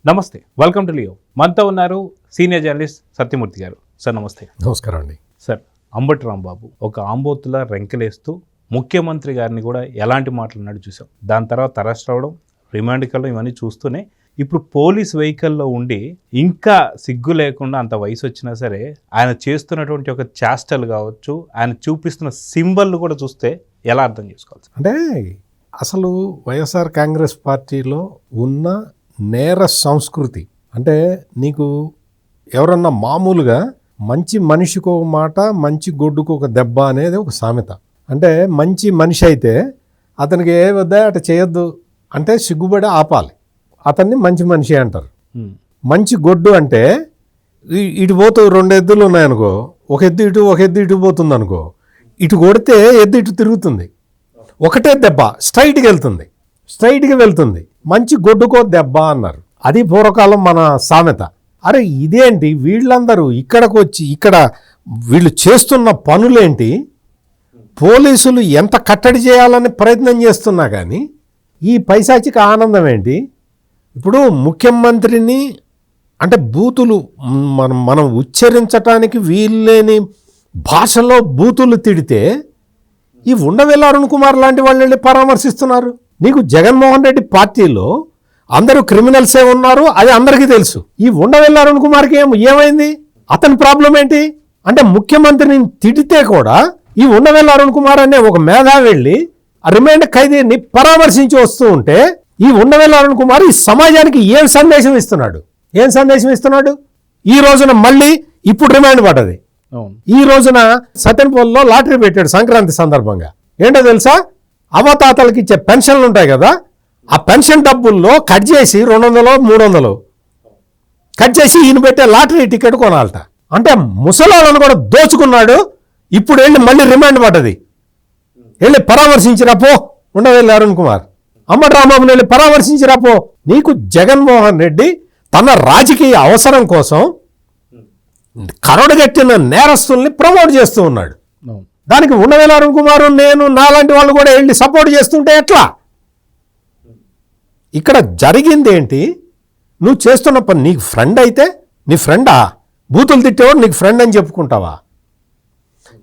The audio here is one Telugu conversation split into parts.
నమస్తే, వెల్కమ్ టు లియో. మనతో ఉన్నారు సీనియర్ జర్నలిస్ట్ సత్యమూర్తి గారు. సార్ నమస్తే. నమస్కారం అండి. సార్, అంబటి రాంబాబు ఒక ఆంబోతులా రెంకలేస్తూ ముఖ్యమంత్రి గారిని కూడా ఎలాంటి మాట్లాడినాడు చూసాం. దాని తర్వాత అరెస్ట్ అవ్వడం, రిమాండ్ కల్లో ఇవన్నీ చూస్తూనే ఇప్పుడు పోలీస్ వెహికల్లో ఉండి ఇంకా సిగ్గు లేకుండా అంత వయసు వచ్చినా సరే ఆయన చేస్తున్నటువంటి ఒక చేష్టలు కావచ్చు, ఆయన చూపిస్తున్న సింబల్ కూడా చూస్తే ఎలా అర్థం చేసుకోవాలి? అంటే అసలు వైఎస్ఆర్ కాంగ్రెస్ పార్టీలో ఉన్న నేర సంస్కృతి అంటే నీకు ఎవరన్నా మామూలుగా మంచి మనిషికి ఒక మాట, మంచి గొడ్డుకు ఒక దెబ్బ అనేది ఒక సామెత. అంటే మంచి మనిషి అయితే అతనికి ఏ వద్దా అట చేయొద్దు అంటే సిగ్గుపడి ఆపాలి, అతన్ని మంచి మనిషి అంటారు. మంచి గొడ్డు అంటే ఇటు పోతూ రెండు ఎద్దులు ఉన్నాయనుకో, ఒక ఎద్దు ఇటు ఒక ఎద్దు ఇటు పోతుంది అనుకో, ఇటు కొడితే ఎద్దు ఇటు తిరుగుతుంది, ఒకటే దెబ్బ స్ట్రైట్గా వెళ్తుంది. మంచి గొడ్డుకో దెబ్బ అన్నారు. అది పూర్వకాలం మన సామెత. అరే ఇదేంటి వీళ్ళందరూ ఇక్కడికి వచ్చి ఇక్కడ వీళ్ళు చేస్తున్న పనులేంటి, పోలీసులు ఎంత కట్టడి చేయాలని ప్రయత్నం చేస్తున్నా కానీ ఈ పైశాచిక ఆనందం ఏంటి? ఇప్పుడు ముఖ్యమంత్రిని అంటే బూతులు మనం ఉచ్చరించటానికి వీల్లేని భాషలో బూతులు తిడితే ఈ ఉండవెల్లి అరుణ్ కుమార్ లాంటి వాళ్ళు వెళ్ళి పరామర్శిస్తున్నారు. నీకు జగన్మోహన్ రెడ్డి పార్టీలో అందరూ క్రిమినల్సే ఉన్నారు, అది అందరికీ తెలుసు. ఈ ఉండవెల్లి అరుణ్ కుమార్కి ఏమైంది? అతని ప్రాబ్లం ఏంటి అంటే ముఖ్యమంత్రిని తిడితే కూడా ఈ ఉండవెల్లి అరుణ్ కుమార్ అనే ఒక మేధావి వెళ్ళి రిమాండ్ ఖైదీని పరామర్శించి వస్తూ ఉంటే ఈ ఉండవెల్లి అరుణ్ కుమార్ ఈ సమాజానికి ఏం సందేశం ఇస్తున్నాడు? ఈ రోజున మళ్ళీ ఇప్పుడు రిమాండ్ పడ్డది. ఈ రోజున సత్యనపల్లిలో లాటరీ పెట్టాడు సంక్రాంతి సందర్భంగా. ఏంటో తెలుసా? అవతాతలకి ఇచ్చే పెన్షన్లు ఉంటాయి కదా, ఆ పెన్షన్ డబ్బుల్లో కట్ చేసి 200 300 కట్ చేసి ఈయన పెట్టే లాటరీ టికెట్ కొనాలట. అంటే ముసలాళ్ళను కూడా దోచుకున్నాడు. ఇప్పుడు వెళ్ళి మళ్ళీ రిమాండ్ పడ్డది. వెళ్ళి పరామర్శించిరాపో ఉండవెల్లి అరుణ్ కుమార్, అంబటి రాంబాబుని వెళ్ళి పరామర్శించిరాపో. నీకు జగన్మోహన్ రెడ్డి తన రాజకీయ అవసరం కోసం కరడుగట్టిన నేరస్తుల్ని ప్రమోట్ చేస్తూ ఉన్నాడు. దానికి ఉండవెల్లి అరుణ్ కుమార్, నేను నాలాంటి వాళ్ళు కూడా వెళ్ళి సపోర్ట్ చేస్తుంటే ఎట్లా? ఇక్కడ జరిగింది ఏంటి? నువ్వు చేస్తున్న పని నీకు ఫ్రెండ్ అయితే నీ ఫ్రెండా? బూతులు తిట్టేవాడు నీకు ఫ్రెండ్ అని చెప్పుకుంటావా?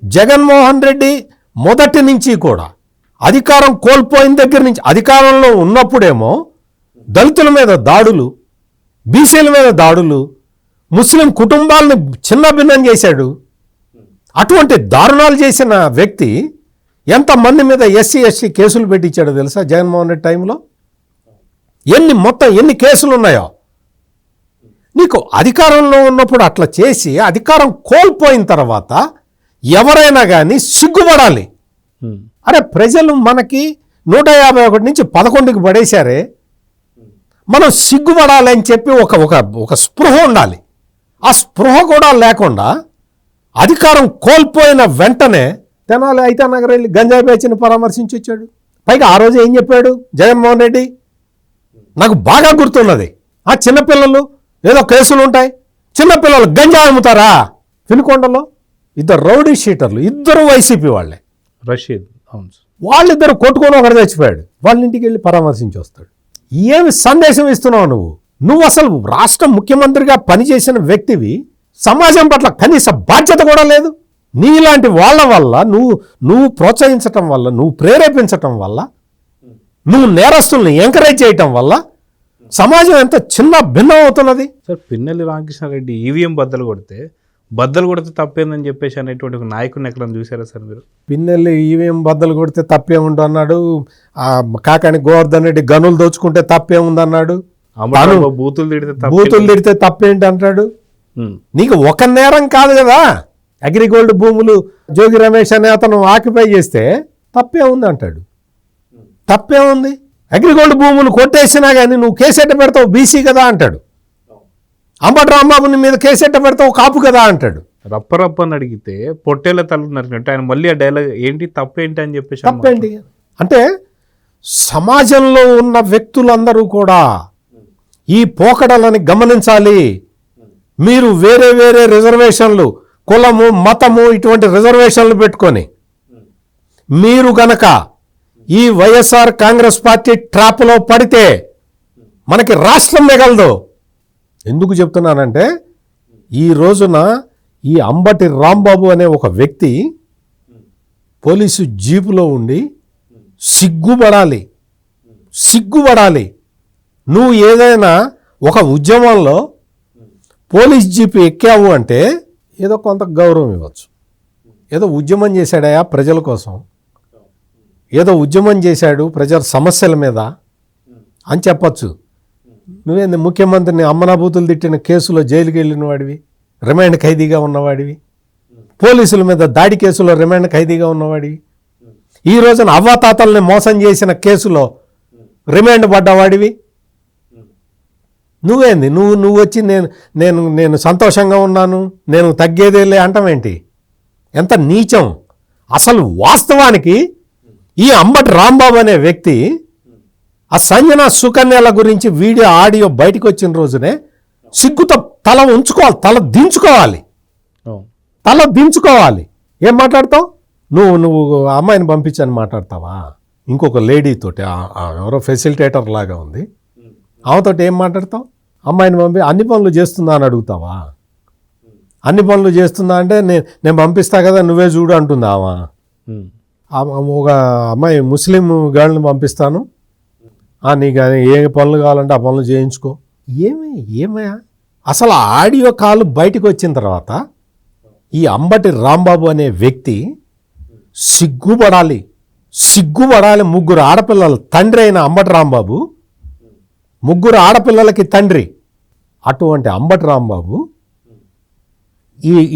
జగన్మోహన్ రెడ్డి మొదటి నుంచి కూడా అధికారం కోల్పోయిన దగ్గర నుంచి, అధికారంలో ఉన్నప్పుడేమో దళితుల మీద దాడులు, బీసీల మీద దాడులు, ముస్లిం కుటుంబాలను చిన్నభిన్నం చేశాడు. అటువంటి దారుణాలు చేసిన వ్యక్తి ఎంతమంది మీద ఎస్సీ ఎస్టీ కేసులు పెట్టించాడో తెలుసా? జగన్మోహన్ రెడ్డి టైంలో ఎన్ని కేసులు ఉన్నాయో. నీకు అధికారంలో ఉన్నప్పుడు అట్లా చేసి అధికారం కోల్పోయిన తర్వాత ఎవరైనా కానీ సిగ్గుపడాలి. అరే ప్రజలు మనకి 151 నుంచి 11కి పడేశారే, మనం సిగ్గుపడాలి అని చెప్పి ఒక స్పృహ ఉండాలి. ఆ స్పృహ కూడా లేకుండా అధికారం కోల్పోయిన వెంటనే తెనాలి ఐతానగర్ వెళ్ళి గంజాయి బ్యాచ్ని పరామర్శించి వచ్చాడు. పైగా ఆ రోజు ఏం చెప్పాడు జగన్మోహన్ రెడ్డి? నాకు బాగా గుర్తున్నది. ఆ చిన్నపిల్లలు ఏదో కేసులు ఉంటాయి, చిన్నపిల్లలు గంజాయి అమ్ముతారా? వినుకొండలో 2 రౌడీ షీటర్లు, 2 వైసీపీ వాళ్ళే, రషీద్, వాళ్ళిద్దరు కొట్టుకొని ఒకరు చచ్చిపోయాడు. వాళ్ళ ఇంటికి వెళ్ళి పరామర్శించి వస్తాడు. ఏమి సందేశం ఇస్తున్నావు నువ్వు అసలు రాష్ట్ర ముఖ్యమంత్రిగా పనిచేసిన వ్యక్తివి, సమాజం పట్ల కనీస బాధ్యత కూడా లేదు. నీలాంటి వాళ్ళ వల్ల నువ్వు ప్రోత్సహించటం వల్ల, నువ్వు ప్రేరేపించటం వల్ల, నువ్వు నేరస్తుల్ని ఎంకరేజ్ చేయటం వల్ల సమాజం ఎంత చిన్న భిన్నం అవుతున్నది. సార్, పిన్నెల్లి రామకృష్ణారెడ్డి ఈవీఎం బద్దలు కొడితే తప్పేందని చెప్పేసి అనేటువంటి ఒక నాయకుడిని ఎక్కడ చూసారా సార్ మీరు? పిన్నెల్లి ఈవీఎం బద్దలు కొడితే తప్పేముండు అన్నాడు. కాకాని గోవర్ధన్ రెడ్డి గనులు దోచుకుంటే తప్పేముందన్నాడు. బూతులు తిడితే తప్పేంటి అంటాడు. నీకు ఒక నేరం కాదు కదా, అగ్రిగోల్డ్ భూములు జోగి రమేష్ అనే అతను ఆక్యుపై చేస్తే తప్పేముంది అంటాడు. తప్పేముంది? అగ్రిగోల్డ్ భూములు కొట్టేసినా కానీ నువ్వు కేసెట్ట పెడతావు, బీసీ కదా అంటాడు. అంబటి రాంబాబుని మీద కేసెట్ట పెడతావు, కాపు కదా అంటాడు. రప్పని అడిగితే పొట్టేళ్ళ తల్లి నరికినట్టు ఆయన మళ్ళీ ఆ డైలాగ్ ఏంటి తప్పేంటి అని చెప్పేసి. తప్పేంటి అంటే సమాజంలో ఉన్న వ్యక్తులందరూ కూడా ఈ పోకడలని గమనించాలి. మీరు వేరే రిజర్వేషన్లు, కులము, మతము ఇటువంటి రిజర్వేషన్లు పెట్టుకొని మీరు గనక ఈ వైఎస్ఆర్ కాంగ్రెస్ పార్టీ ట్రాప్లో పడితే మనకి రాష్ట్రం మిగలదు. ఎందుకు చెప్తున్నానంటే ఈ రోజున ఈ అంబటి రాంబాబు అనే ఒక వ్యక్తి పోలీసు జీపులో ఉండి సిగ్గుపడాలి. నువ్వు ఏదైనా ఒక ఉద్యమంలో పోలీస్ జీపు ఎక్కావు అంటే ఏదో కొంత గౌరవం ఇవ్వచ్చు. ఏదో ఉద్యమం చేశాడయా ప్రజల కోసం, ఏదో ఉద్యమం చేశాడు ప్రజల సమస్యల మీద అని చెప్పచ్చు. నువ్వేంది ముఖ్యమంత్రిని అమ్మనాభూతులు తిట్టిన కేసులో జైలుకి వెళ్ళిన వాడివి, రిమాండ్ ఖైదీగా ఉన్నవాడివి, పోలీసుల మీద దాడి కేసులో రిమాండ్ ఖైదీగా ఉన్నవాడివి, ఈ రోజున అవ్వాతాతల్ని మోసం చేసిన కేసులో రిమాండ్ పడ్డవాడివి. నువ్వేంది నువ్వు వచ్చి నేను సంతోషంగా ఉన్నాను, నేను తగ్గేదేలే అంటావేంటి? ఎంత నీచం! అసలు వాస్తవానికి ఈ అంబటి రాంబాబు అనే వ్యక్తి ఆ సంజన సుకన్యల గురించి వీడియో ఆడియో బయటకు వచ్చిన రోజునే సిగ్గుతో తల ఉంచుకోవాలి, తల దించుకోవాలి. ఏం మాట్లాడతావు నువ్వు? అమ్మాయిని పంపించని మాట్లాడతావా? ఇంకొక లేడీతోటి ఎవరో ఫెసిలిటేటర్ లాగా ఉంది, ఆమెతోటి ఏం మాట్లాడతావు? అమ్మాయిని అన్ని పనులు చేస్తుందా అని అడుగుతావా? అన్ని పనులు చేస్తుందా అంటే నేను పంపిస్తా కదా నువ్వే చూడు అంటుందా? ఒక అమ్మాయి ముస్లిం గర్ల్ని పంపిస్తాను, నీకు ఏ పనులు కావాలంటే ఆ పనులు చేయించుకో. ఏమయ్యా అసలు ఆడియో కాల్ బయటకు వచ్చిన తర్వాత ఈ అంబటి రాంబాబు అనే వ్యక్తి సిగ్గుపడాలి. ముగ్గురు ఆడపిల్లల తండ్రి అయిన అంబటి రాంబాబు, ముగ్గురు ఆడపిల్లలకి తండ్రి. అటువంటి అంబటి రాంబాబు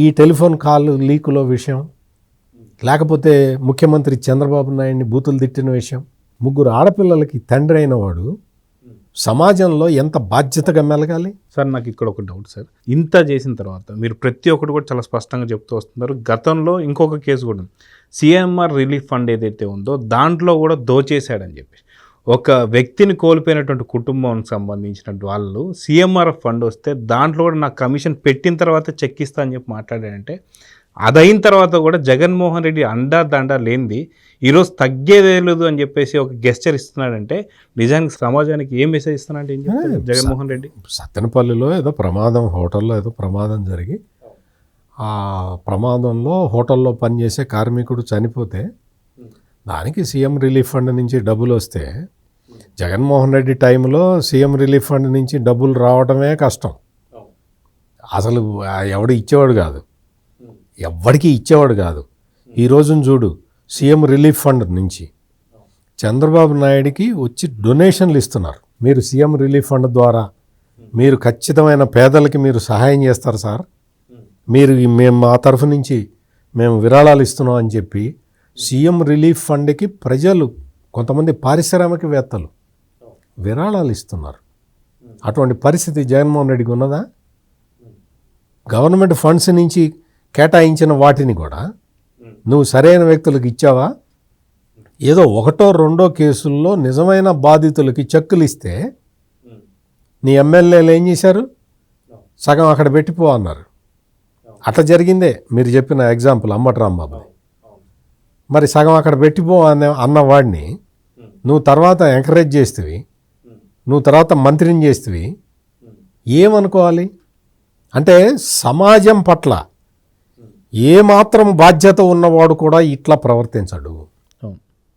ఈ టెలిఫోన్ కాల్ లీకులో విషయం, లేకపోతే ముఖ్యమంత్రి చంద్రబాబు నాయుడిని బూతులు తిట్టిన విషయం, ముగ్గురు ఆడపిల్లలకి తండ్రి అయిన వాడు సమాజంలో ఎంత బాధ్యతగా మెలగాలి? సార్ నాకు ఇక్కడ ఒక డౌట్ సార్, ఇంత చేసిన తర్వాత మీరు ప్రతి ఒక్కటి కూడా చాలా స్పష్టంగా చెప్తూ వస్తున్నారు. గతంలో ఇంకొక కేసు కూడా సిఎంఆర్ రిలీఫ్ ఫండ్ ఏదైతే ఉందో దాంట్లో కూడా దోచేశాడని చెప్పి ఒక వ్యక్తిని కోల్పోయినటువంటి కుటుంబానికి సంబంధించిన వాళ్ళు సిఎంఆర్ ఫండ్ వస్తే దాంట్లో కూడా నాకు కమిషన్ పెట్టిన తర్వాత చెక్ ఇస్తా అని చెప్పి మాట్లాడాడంటే, అదైన తర్వాత కూడా జగన్మోహన్ రెడ్డి దండా లేనిది ఈరోజు తగ్గేదేలేదు అని చెప్పేసి ఒక గెస్చర్ ఇస్తున్నాడంటే నిజానికి సమాజానికి ఏం మెసేజ్ ఇస్తున్నాడంటే ఏం చెప్తారు జగన్మోహన్ రెడ్డి? సత్తెనపల్లిలో ఏదో ప్రమాదం, హోటల్లో ఏదో ప్రమాదం జరిగి ఆ ప్రమాదంలో హోటల్లో పనిచేసే కార్మికుడు చనిపోతే దానికి సీఎం రిలీఫ్ ఫండ్ నుంచి డబ్బులు వస్తే, జగన్మోహన్ రెడ్డి టైంలో సీఎం రిలీఫ్ ఫండ్ నుంచి డబ్బులు రావడమే కష్టం. అసలు ఎవడు ఇచ్చేవాడు కాదు, ఎవ్వడికి ఇచ్చేవాడు కాదు. ఈ రోజున చూడు, సీఎం రిలీఫ్ ఫండ్ నుంచి చంద్రబాబు నాయుడికి వచ్చి డొనేషన్లు ఇస్తున్నారు. మీరు సీఎం రిలీఫ్ ఫండ్ ద్వారా మీరు ఖచ్చితమైన పేదలకి మీరు సహాయం చేస్తారు సార్, మేము మా తరఫు నుంచి మేము విరాళాలు ఇస్తున్నాం అని చెప్పి సీఎం రిలీఫ్ ఫండ్కి ప్రజలు, కొంతమంది పారిశ్రామికవేత్తలు విరాళాలు ఇస్తున్నారు. అటువంటి పరిస్థితి జగన్మోహన్ రెడ్డికి ఉన్నదా? గవర్నమెంట్ ఫండ్స్ నుంచి కేటాయించిన వాటిని కూడా నువ్వు సరైన వ్యక్తులకు ఇచ్చావా? ఏదో ఒకటో రెండో కేసుల్లో నిజమైన బాధితులకి చెక్కులు ఇస్తే నీ ఎమ్మెల్యేలు ఏం చేశారు? సగం అక్కడ పెట్టిపో అన్నారు. అట్లా జరిగిందే మీరు చెప్పిన ఎగ్జాంపుల్ అంబటి రాంబాబు. మరి సగం అక్కడ పెట్టిపో అన్నవాడిని నువ్వు తర్వాత ఎంకరేజ్ చేస్తేవి, నువ్వు తర్వాత మంత్రిని చేస్తేవి, ఏమనుకోవాలి? అంటే సమాజం పట్ల ఏమాత్రం బాధ్యత ఉన్నవాడు కూడా ఇట్లా ప్రవర్తించడు.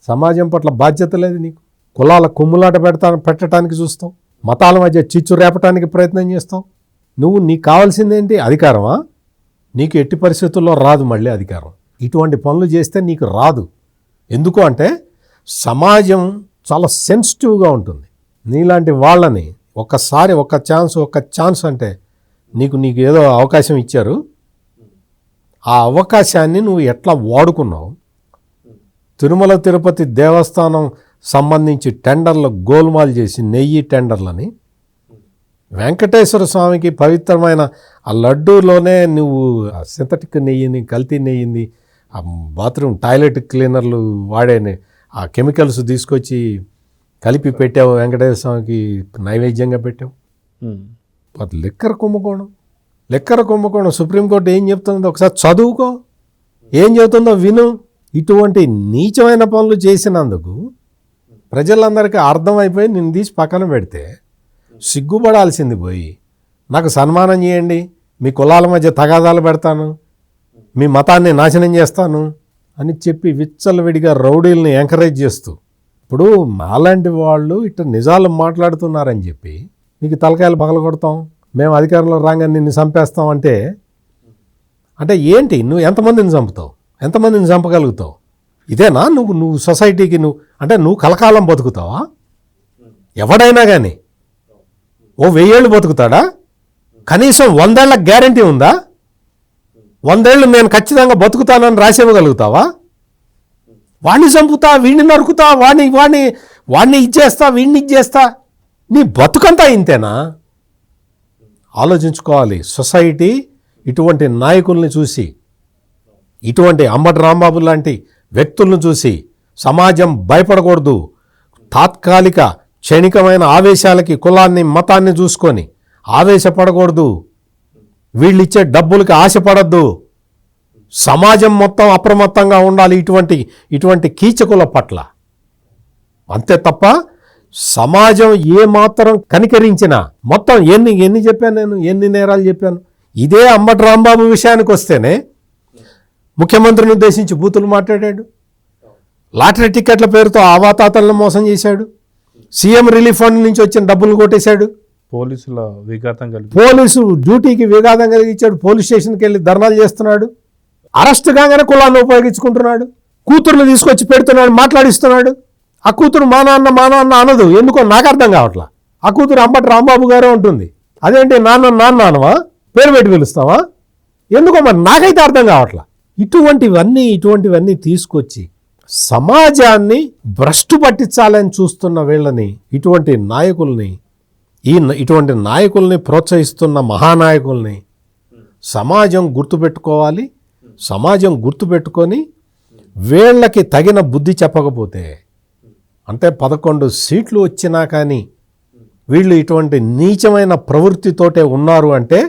సమాజం పట్ల బాధ్యత లేదు నీకు. కులాల కుమ్ములాట పెట్టడానికి చూస్తావు, మతాల మధ్య చిచ్చు రేపటానికి ప్రయత్నం చేస్తావు. నీకు కావాల్సిందేంటి? అధికారమా? నీకు ఎట్టి పరిస్థితుల్లో రాదు మళ్ళీ అధికారం. ఇటువంటి పనులు చేస్తే నీకు రాదు. ఎందుకు అంటే సమాజం చాలా సెన్సిటివ్గా ఉంటుంది. నీలాంటి వాళ్ళని ఒక్కసారి ఒక్క ఛాన్స్ అంటే నీకు ఏదో అవకాశం ఇచ్చారు, ఆ అవకాశాన్ని నువ్వు ఎట్లా వాడుకున్నావు? తిరుమల తిరుపతి దేవస్థానం సంబంధించి టెండర్లు గోల్మాల్ చేసి నెయ్యి టెండర్లని, వెంకటేశ్వర స్వామికి పవిత్రమైన ఆ లడ్డూలోనే నువ్వు సింథటిక్ నెయ్యిని, కల్తీ నెయ్యింది, ఆ బాత్రూమ్ టాయిలెట్ క్లీనర్లు వాడే ఆ కెమికల్స్ తీసుకొచ్చి కలిపి పెట్టావు, వెంకటేశ్వర స్వామికి నైవేద్యంగా పెట్టావు. లెక్కర కుంభకోణం సుప్రీంకోర్టు ఏం చెప్తుందో ఒకసారి చదువుకో, ఏం చెబుతుందో విను. ఇటువంటి నీచమైన పనులు చేసినందుకు ప్రజలందరికీ అర్థమైపోయి నిన్ను తీసి పక్కన పెడితే సిగ్గుపడాల్సింది పోయి నాకు సన్మానం చేయండి, మీ కులాల మధ్య తగాదాలు పెడతాను, మీ మతాన్ని నాశనం చేస్తాను అని చెప్పి విచ్చలవిడిగా రౌడీల్ని ఎంకరేజ్ చేస్తూ, ఇప్పుడు మాలాంటి వాళ్ళు ఇట్లా నిజాలు మాట్లాడుతున్నారని చెప్పి నీకు తలకాయలు పగలగొడతాం, మేము అధికారంలో రాగానే నిన్ను చంపేస్తాం అంటే ఏంటి? నువ్వు ఎంతమందిని చంపుతావు? ఎంతమందిని చంపగలుగుతావు? ఇదేనా నువ్వు సొసైటీకి నువ్వు కలకాలం బతుకుతావా? ఎవడైనా కానీ ఓ 1000 ఏళ్ళు బతుకుతాడా? కనీసం 100 ఏళ్ళ గ్యారంటీ ఉందా? 100 ఏళ్ళు నేను ఖచ్చితంగా బతుకుతానని రాసివ్వగలుగుతావా? వాడిని చంపుతా, వీడిని నరుకుతా, వాడిని ఇచ్చేస్తా, వీడిని ఇచ్చేస్తా, నీ బతుకంతా ఇంతేనా? ఆలోచించుకోవాలి. సొసైటీ ఇటువంటి నాయకుల్ని చూసి, ఇటువంటి అంబటి రాంబాబు లాంటి వ్యక్తులను చూసి సమాజం భయపడకూడదు. తాత్కాలిక క్షణికమైన ఆవేశాలకి కులాన్ని మతాన్ని చూసుకొని ఆవేశపడకూడదు. వీళ్ళిచ్చే డబ్బులకి ఆశపడద్దు. సమాజం మొత్తం అప్రమత్తంగా ఉండాలి ఇటువంటి కీచకుల పట్ల. అంతే తప్ప సమాజం ఏమాత్రం కనికరించినా మొత్తం ఎన్ని చెప్పాను నేను, ఎన్ని నేరాలు చెప్పాను. ఇదే అంబటి రాంబాబు విషయానికి వస్తేనే ముఖ్యమంత్రిని ఉద్దేశించి బూతులు మాట్లాడాడు, లాటరీ టికెట్ల పేరుతో అవాతాతలను మోసం చేశాడు, సీఎం రిలీఫ్ ఫండ్ నుంచి వచ్చిన డబ్బులు కొట్టేశాడు, పోలీసు డ్యూటీకి విఘాతం కలిగించాడు, పోలీస్ స్టేషన్కి వెళ్ళి ధర్నాలు చేస్తున్నాడు, అరెస్ట్ కాగానే కులాన్ని ఉపయోగించుకుంటున్నాడు, కూతుర్ని తీసుకొచ్చి పెడుతున్నాడు, మాట్లాడిస్తున్నాడు. ఆ కూతురు మా నాన్న అనదు, ఎందుకో నాకు అర్థం కావట్లా. ఆ కూతురు అంబటి రాంబాబు గారే ఉంటుంది. అదేంటి నాన్న అనవా, పేరు పెట్టి పిలుస్తావా? ఎందుకో మరి నాకైతే అర్థం కావట్లా. ఇటువంటివన్నీ తీసుకొచ్చి సమాజాన్ని భ్రష్టు పట్టించాలని చూస్తున్న వీళ్ళని, ఇటువంటి నాయకుల్ని ప్రోత్సహిస్తున్న మహానాయకుల్ని సమాజం గుర్తుపెట్టుకోవాలి. సమాజం గుర్తుపెట్టుకొని వీళ్ళకి తగిన బుద్ధి చెప్పకపోతే, అంటే 11 సీట్లు వచ్చినా కానీ వీళ్ళు ఇటువంటి నీచమైన ప్రవృత్తితోటే ఉన్నారు అంటే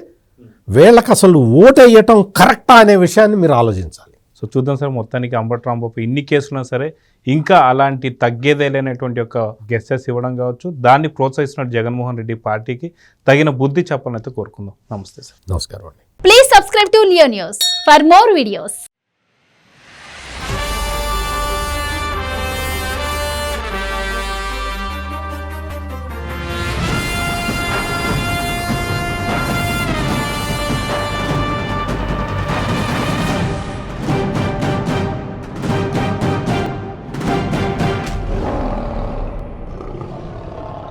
వీళ్ళకి అసలు ఓటేయటం కరెక్టా అనే విషయాన్ని మీరు ఆలోచించాలి. సో చూద్దాం సార్, మొత్తానికి అంబటి రాంబాబు ఇన్ని కేసులున్నా సరే ఇంకా అలాంటి తగ్గేదేలేనటువంటి ఒక గెస్సెస్ ఇవ్వడం కావచ్చు, దాన్ని ప్రోత్సహిస్తున్న జగన్మోహన్ రెడ్డి పార్టీకి తగిన బుద్ధి చెప్పాలని అయితే కోరుకుందాం. నమస్తే సార్. నమస్కారం అండి. Please subscribe to Leo news for more videos.